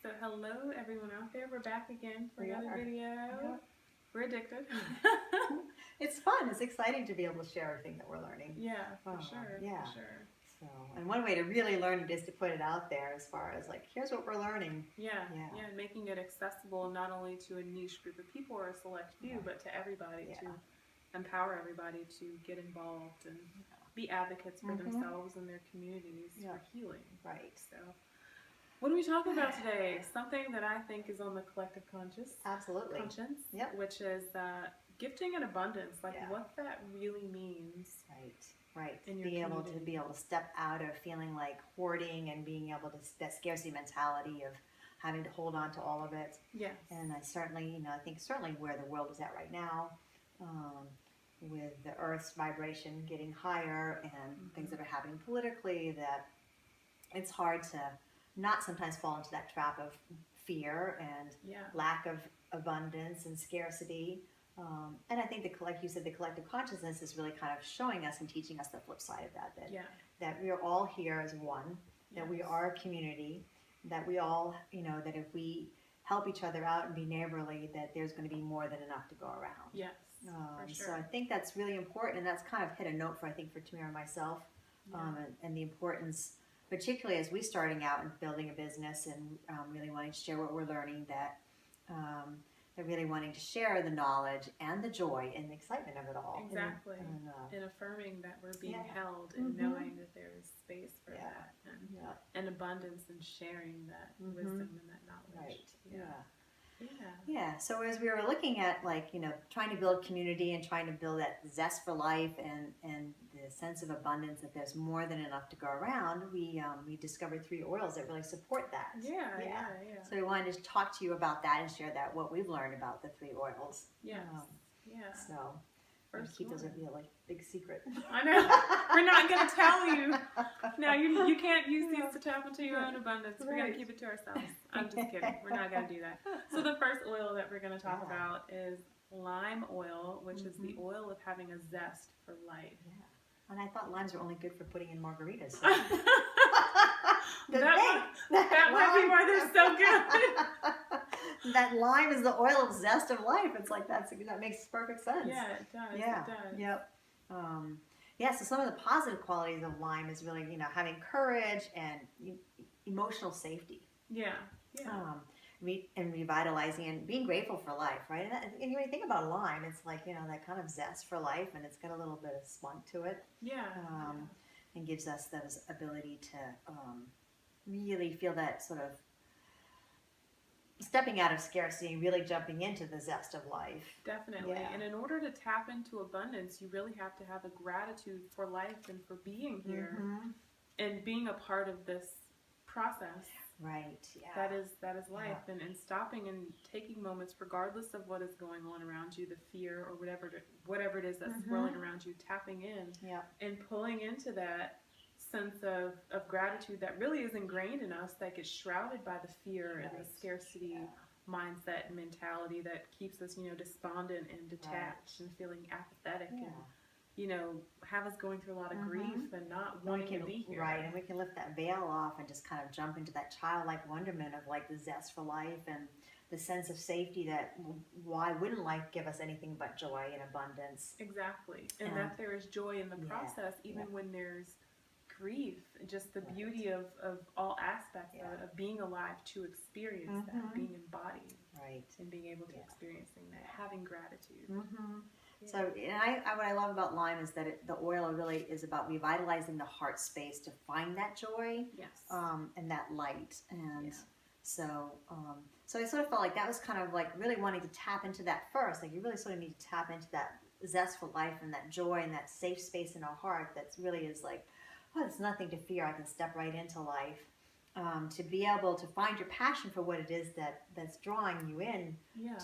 So hello everyone out there. We're back again for another video. Yep. We're addicted. It's fun. It's exciting to be able to share everything that we're learning. Yeah, for sure. Yeah. For sure. So, and one way to really learn it is to put it out there as far as like, here's what we're learning. Yeah. And making it accessible not only to a niche group of people or a select few, but to everybody, to empower everybody to get involved and be advocates for themselves and their communities for healing. Right. So what are we talking about today? Something that I think is on the collective conscience, which is gifting and abundance, like what that really means. Right. Being able to step out of feeling like hoarding and being able to, that scarcity mentality of having to hold on to all of it. Yes. And I certainly, I think certainly where the world is at right now, with the Earth's vibration getting higher and things that are happening politically, that it's hard to not sometimes fall into that trap of fear and lack of abundance and scarcity. And I think, like you said, the collective consciousness is really kind of showing us and teaching us the flip side of that, that we are all here as one, that we are a community, that we all, that if we help each other out and be neighborly, that there's going to be more than enough to go around. Yes, for sure. So I think that's really important, and that's kind of hit a note for, I think, for Tamara and myself, and the importance, particularly as we're starting out and building a business and really wanting to share what we're learning, that they're really wanting to share the knowledge and the joy and the excitement of it all. Exactly. And affirming that we're being held and knowing that there is space for that and abundance and sharing that wisdom and that knowledge. So as we were looking at, like, trying to build community and trying to build that zest for life and the sense of abundance, that there's more than enough to go around, we discovered 3 oils that really support that. So we wanted to talk to you about that and share that, what we've learned about the 3 oils. So first, keep those a like big secret. I know. We're not going to tell you. No, you can't use these to tap into your own abundance. We're going to keep it to ourselves. I'm just kidding. We're not going to do that. So the first oil that we're going to talk about is lime oil, which is the oil of having a zest for life. And I thought limes were only good for putting in margaritas. So. that might be why they're so good. That lime is the oil of zest of life. It's like that makes perfect sense. Yeah, it does. Yeah. It does. Yep. So some of the positive qualities of lime is really, having courage and emotional safety. And revitalizing and being grateful for life, right? And when you think about lime, it's like, that kind of zest for life, and it's got a little bit of spunk to it. And gives us this ability to really feel that sort of stepping out of scarcity and really jumping into the zest of life. Definitely. And in order to tap into abundance, you really have to have a gratitude for life and for being here and being a part of this process. Right. That is life. And stopping and taking moments, regardless of what is going on around you, the fear or whatever it is that's swirling around you, tapping in and pulling into that sense of gratitude that really is ingrained in us, that gets shrouded by the fear and the scarcity mindset and mentality that keeps us, despondent and detached and feeling apathetic and have us going through a lot of grief and not wanting to be here. Right, and we can lift that veil off and just kind of jump into that childlike wonderment of like the zest for life and the sense of safety that why wouldn't life give us anything but joy and abundance? Exactly, and that there is joy in the process, even when there's grief, just the beauty of all aspects of being alive to experience that, being embodied, and being able to experiencing that, having gratitude. So, and what I love about lime is that the oil really is about revitalizing the heart space to find that joy, and that light. And so I sort of felt like that was kind of like really wanting to tap into that first. Like you really sort of need to tap into that zest for life and that joy and that safe space in our heart that really is like, oh, there's nothing to fear. I can step right into life. To be able to find your passion for what it is that's drawing you in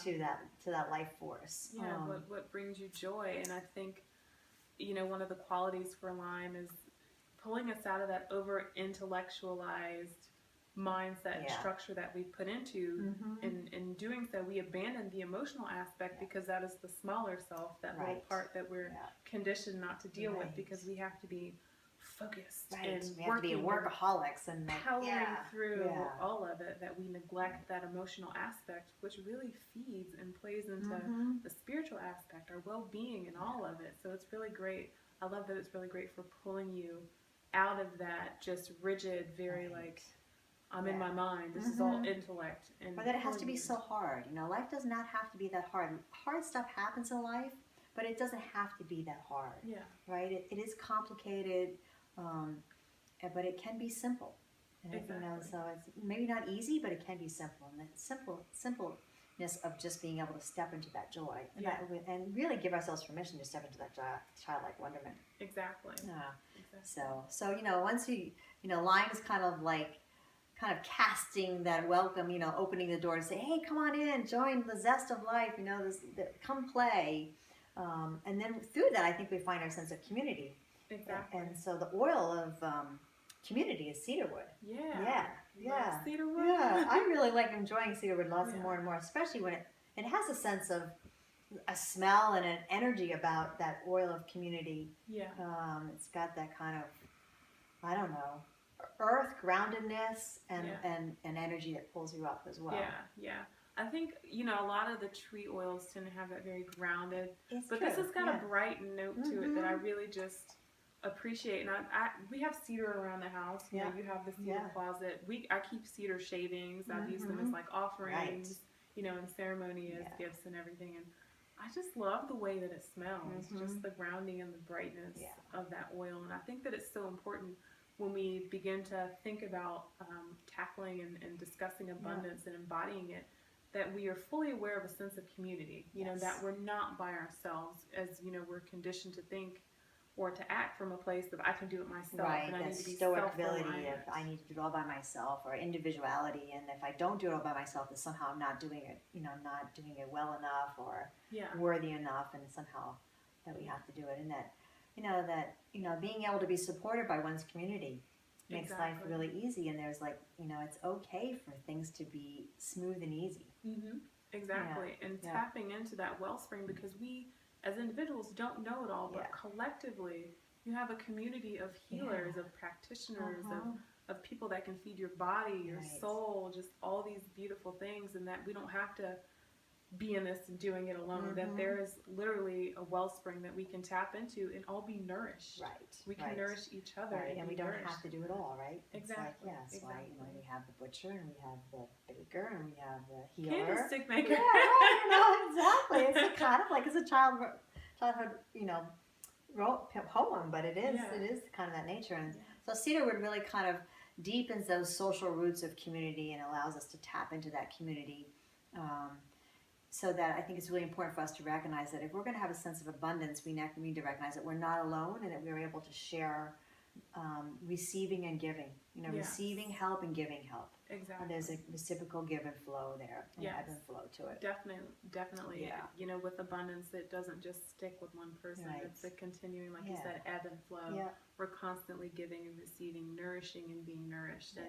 to that life force. What brings you joy. And I think, one of the qualities for lime is pulling us out of that over intellectualized mindset and structure that we've put into. In doing so, we abandon the emotional aspect because that is the smaller self, that little part that we're conditioned not to deal with, because we have to be focused Right. and We have to be working workaholics and powering through Yeah. all of it, that we neglect that emotional aspect, which really feeds and plays into the spiritual aspect, our well-being, and all of it. So it's really great. I love that it's really great for pulling you out of that just rigid, very like, I'm in my mind, this is all intellect. And or that it has to be you. so hard. You know, life does not have to be that hard. Hard stuff happens in life, but it doesn't have to be that hard. Yeah. Right? It is complicated, but it can be simple. And Exactly. You know, so it's maybe not easy, but it can be simple. And the simpleness of just being able to step into that joy and really give ourselves permission to step into that childlike wonderment. Exactly. Exactly. So you know, once you know, lying is kind of casting that welcome, you know, opening the door to say, hey, come on in, join the zest of life, you know, come play. And then through that, I think we find our sense of community. Exactly. And so the oil of community is cedarwood. Yeah. Cedarwood. Yeah. I really like enjoying cedarwood lots and more, especially when it has a sense of a smell and an energy about that oil of community. Yeah. It's got that kind of, I don't know, earth groundedness and energy that pulls you up as well. Yeah. I think, you know, a lot of the tree oils tend to have that very grounded, but true. This has got a bright note to it that I really just appreciate. And we have cedar around the house. You know, you have the cedar closet. I keep cedar shavings. I've used them as like offerings, you know, in ceremony as gifts and everything. And I just love the way that it smells, just the grounding and the brightness of that oil. And I think that it's so important when we begin to think about tackling and discussing abundance and embodying it, that we are fully aware of a sense of community, you know, that we're not by ourselves, as, you know, we're conditioned to think or to act from a place of I can do it myself. Right, and I that need to be stoic ability self-reliant. of I need to do it all by myself, or individuality, and if I don't do it all by myself, then somehow I'm not doing it, you know, not doing it well enough or worthy enough, and somehow that we have to do it, and that being able to be supported by one's community makes life really easy, and there's like, you know, it's okay for things to be smooth and easy. Exactly, and tapping into that wellspring, because we as individuals don't know it all, but collectively you have a community of healers, of practitioners, of people that can feed your body, your soul, just all these beautiful things, and that we don't have to be in this and doing it alone, that there is literally a wellspring that we can tap into and all be nourished. We can nourish each other. And we don't have to do it all, right? Exactly. It's like, you know, we have the butcher and we have the baker and we have the healer. Candlestick maker. You know, exactly. It's a kind of like, it's a childhood, you know, poem, but it is kind of that nature. And so cedarwood really kind of deepens those social roots of community and allows us to tap into that community. So that I think it's really important for us to recognize that if we're going to have a sense of abundance, we need to recognize that we're not alone and that we're able to share receiving and giving. You know, receiving help and giving help. Exactly. And there's a reciprocal give and flow there, and ebb and flow to it. Definitely. Yeah. You know, with abundance, it doesn't just stick with one person. It's a continuing, like you said, ebb and flow. Yeah. We're constantly giving and receiving, nourishing and being nourished. And,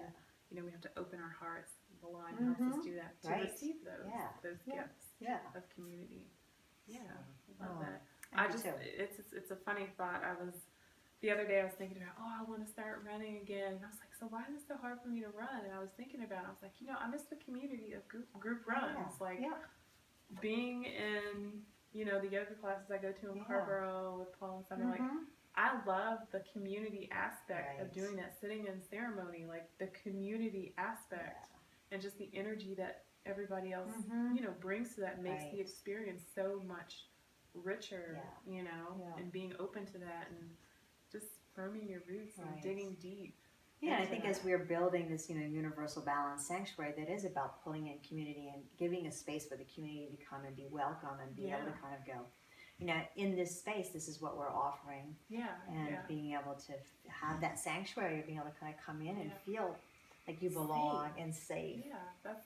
you know, we have to open our hearts. The line helps us do that, to receive those gifts of community. Yeah, I love that. It's a funny thought. The other day I was thinking about, I want to start running again. And I was like, so why is it so hard for me to run? And I was thinking about it. I was like, you know, I miss the community of group runs. Like being in, you know, the yoga classes I go to in Carborough with Paul and Summer. Like, I love the community aspect of doing that, sitting in ceremony, like the community aspect and just the energy that everybody else, you know, brings to that makes the experience so much richer, you know, and being open to that and just firming your roots and digging deep. Yeah, and I think as we're building this, you know, universal balance sanctuary that is about pulling in community and giving a space for the community to come and be welcome and be able to kind of go, you know, in this space, this is what we're offering. And being able to have that sanctuary, being able to kind of come in and feel like you belong and safe. That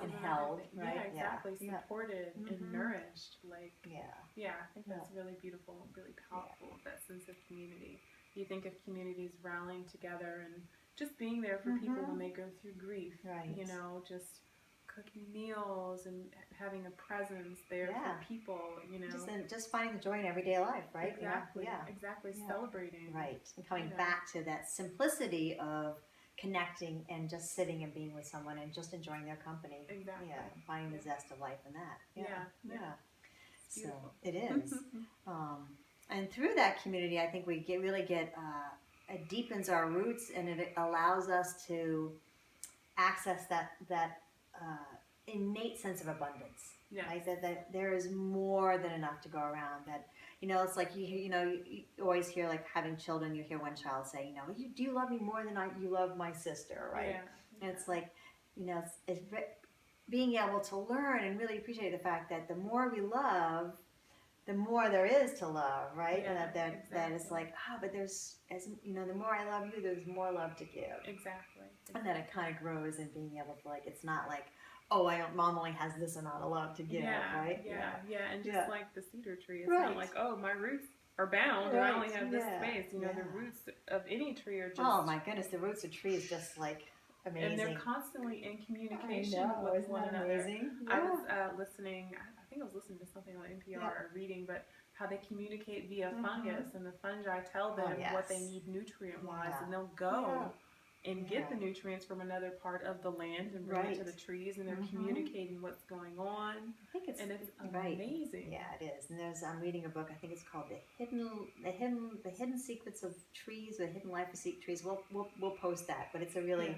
and was held, thing. right? Exactly. Supported and nourished. Like, I think that's really beautiful and really powerful, that sense of community. You think of communities rallying together and just being there for people when they go through grief. You know, just cooking meals and having a presence there for people, you know. Just finding the joy in everyday life, right? Exactly. Yeah. Exactly. Yeah. Celebrating. Right. And coming back to that simplicity of connecting and just sitting and being with someone and just enjoying their company. Exactly. Yeah. Finding the zest of life in that. Yeah. So it is. And through that community, I think we really get it deepens our roots, and it allows us to access that innate sense of abundance. Yes. Right? That there is more than enough to go around. That, you know, it's like you always hear, like, having children, you hear one child say, you know, do you love me more than you love my sister, right? Yeah. And it's like, you know, it's being able to learn and really appreciate the fact that the more we love, the more there is to love, right? Yeah, And that is like, but there's, as you know, the more I love you, there's more love to give. Exactly. And then it kind of grows in being able to, like, it's not like, oh, Mom only has this amount of love to give, right? Yeah. And just like the cedar tree, it's right. not like, oh, my roots are bound and I only have this space. You know, the roots of any tree are just... Oh my goodness, the roots of trees just like amazing. And they're constantly in communication with one another. Amazing? Yeah. I was listening, I think I was listening to something on NPR or reading, but how they communicate via fungus, and the fungi tell them what they need nutrient-wise, and they'll go and get the nutrients from another part of the land and bring it to the trees, and they're communicating what's going on. I think it's amazing. Yeah, it is. And I'm reading a book. I think it's called the Hidden Secrets of Trees, the Hidden Life of Trees. We'll post that, but it's a really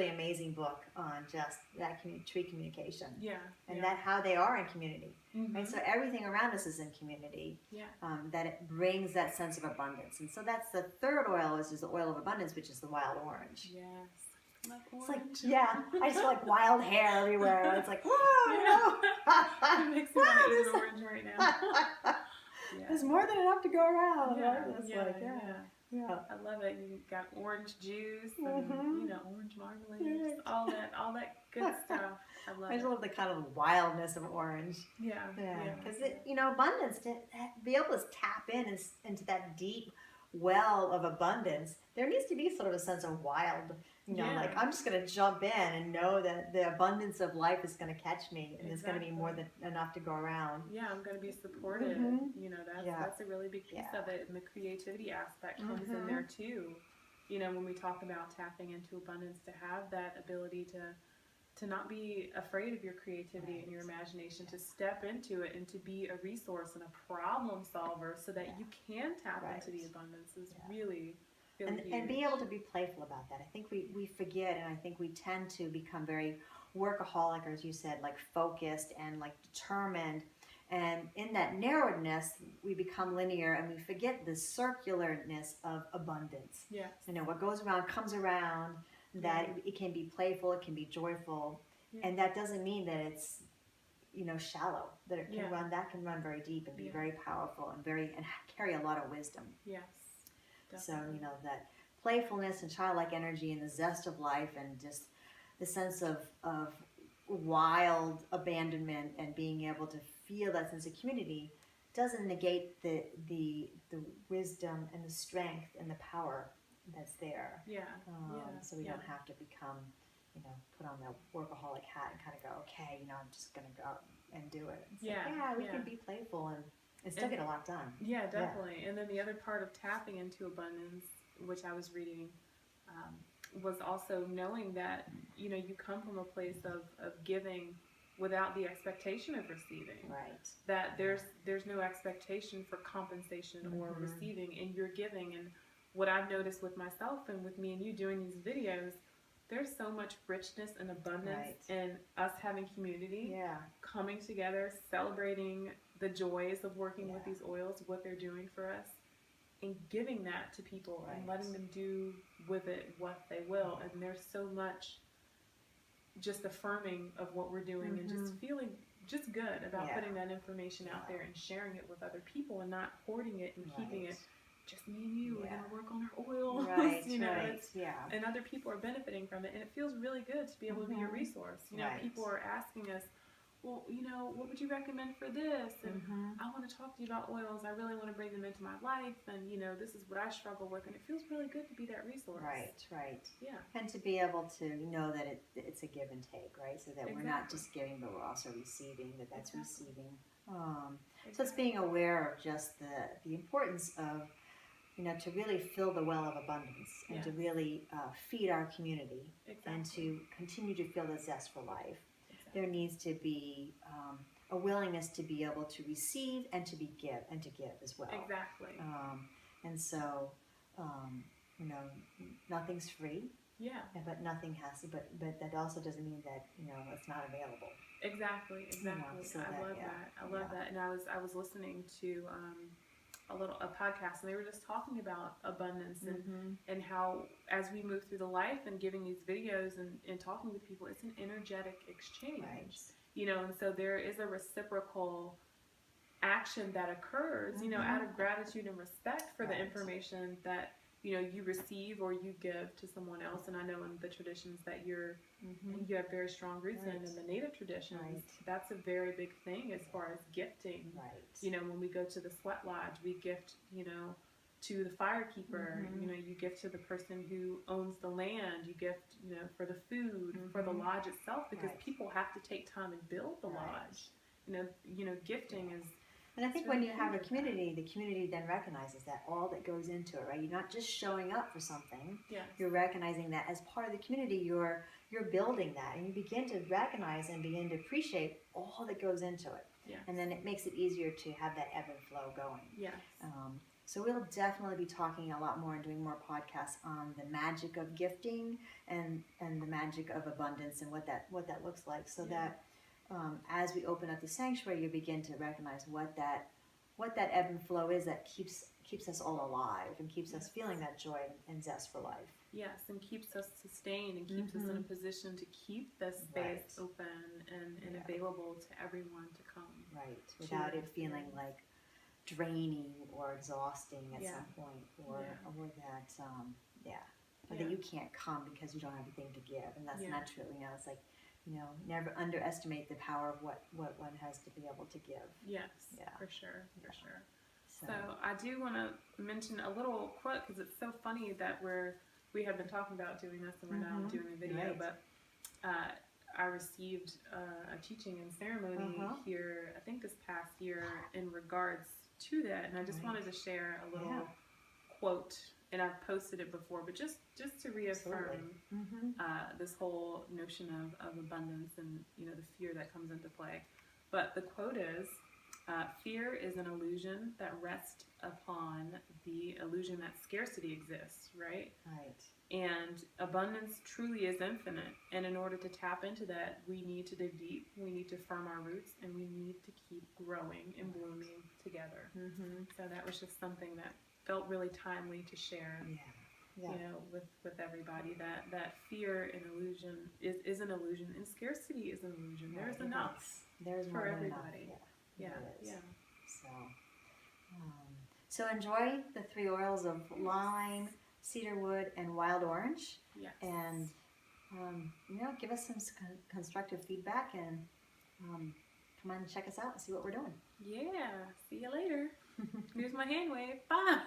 amazing book on just that tree communication. Yeah. And that how they are in community. Right. So everything around us is in community. Yeah. That it brings that sense of abundance. And so that's the third oil is the oil of abundance, which is the wild orange. Yes. Love it's orange. like, I just feel like wild hair everywhere. It's like, whoa, it makes me want to eat an orange right now. There's more than enough to go around. Yeah, right? It's yeah. I love it. You got orange juice and orange marmalade, all that good stuff. I just love the kind of wildness of orange. Yeah. Because abundance, to be able to tap into that deep well of abundance, there needs to be sort of a sense of wild. Like, I'm just going to jump in and know that the abundance of life is going to catch me, and there's going to be more than enough to go around. Yeah, I'm going to be supported. That's a really big piece of it, and the creativity aspect comes in there too. When we talk about tapping into abundance, to have that ability to not be afraid of your creativity and your imagination, to step into it and to be a resource and a problem solver so that you can tap into the abundance is really and be able to be playful about that. I think we forget, and I think we tend to become very workaholic, or as you said, like focused and like determined. And in that narrowness, we become linear, and we forget the circularness of abundance. Yes. What goes around comes around, that it can be playful, it can be joyful. And that doesn't mean that it's, shallow, that it can run very deep and be very powerful and carry a lot of wisdom. Yes. Definitely. So, that playfulness and childlike energy and the zest of life and just the sense of wild abandonment and being able to feel that sense of community doesn't negate the wisdom and the strength and the power that's there. So we don't have to become, put on the workaholic hat and kind of go, okay, I'm just going to go and do it. It's we can be playful and still get a lot done. Yeah, definitely. And then the other part of tapping into abundance, which I was reading, was also knowing that, you come from a place of giving without the expectation of receiving. Right. That there's no expectation for compensation or receiving in your giving. And what I've noticed with myself and with me and you doing these videos, there's so much richness and abundance in us having community, coming together, celebrating the joys of working with these oils, what they're doing for us, and giving that to people and letting them do with it what they will. And there's so much just affirming of what we're doing and just feeling just good about putting that information out there and sharing it with other people and not hoarding it and keeping it just me and you. We're going to work on our oils, and other people are benefiting from it, and it feels really good to be able to be a resource. People are asking us, well, what would you recommend for this? And I want to talk to you about oils. I really want to bring them into into my life, and this is what I struggle with, and it feels really good to be that resource. Right. Yeah. And to be able to know that it's a give and take, right? So that we're not Exactly. just giving, but we're also receiving, that's Exactly. receiving. So it's Exactly. being aware of just the importance of, to really fill the well of abundance and Yes. to really feed our community Exactly. and to continue to feel the zest for life. Exactly. There needs to be a willingness to be able to receive and to give as well. Exactly. And so, nothing's free. Yeah. But nothing has to. But that also doesn't mean that it's not available. Exactly. So I love that. I love that. And I was listening to a podcast, and they were just talking about abundance and how as we move through the life and giving these videos and talking with people, it's an energetic exchange. Right. And so there is a reciprocal action that occurs, out of gratitude and respect for the information that you receive or you give to someone else. And I know in the traditions that you have very strong roots in the Native traditions, that's a very big thing as far as gifting. Right. When we go to the sweat lodge, we gift, to the firekeeper, you gift to the person who owns the land, you gift, for the food, for the lodge itself, because people have to take time and build the lodge. Gifting is. And I think when you have a community, the community then recognizes that all that goes into it, right? You're not just showing up for something. Yes. You're recognizing that as part of the community, you're building that, and you begin to recognize and begin to appreciate all that goes into it. Yes. And then it makes it easier to have that ebb and flow going. Yes. So we'll definitely be talking a lot more and doing more podcasts on the magic of gifting and the magic of abundance and what that looks like, so that as we open up the sanctuary, you begin to recognize what that ebb and flow is that keeps us all alive and keeps us feeling that joy and zest for life. Yes, and keeps us sustained and keeps us in a position to keep this space open and available to everyone to come. Right, without it feeling like draining or exhausting at some point, or that that you can't come because you don't have anything to give, and that's not true. It's like, never underestimate the power of what one has to be able to give. Yes, for sure. So I do want to mention a little quote, because it's so funny that we have been talking about doing this and we're now doing a video, but I received a teaching and ceremony here, I think this past year, in regards to that, and I just wanted to share a little quote, and I've posted it before, but just to reaffirm this whole notion of abundance and the fear that comes into play. But the quote is, fear is an illusion that rests upon the illusion that scarcity exists, right? Right. And abundance truly is infinite. And in order to tap into that, we need to dig deep, we need to firm our roots, and we need to keep growing and blooming together. So that was just something that felt really timely to share. With everybody, that fear and illusion is an illusion, and scarcity is an illusion. There's enough. There's for more than everybody. Enough. So enjoy the 3 oils of lime, cedarwood, and wild orange. Yes. And give us some constructive feedback, and come on and check us out and see what we're doing. Yeah. See you later. Here's my hand wave. Bye.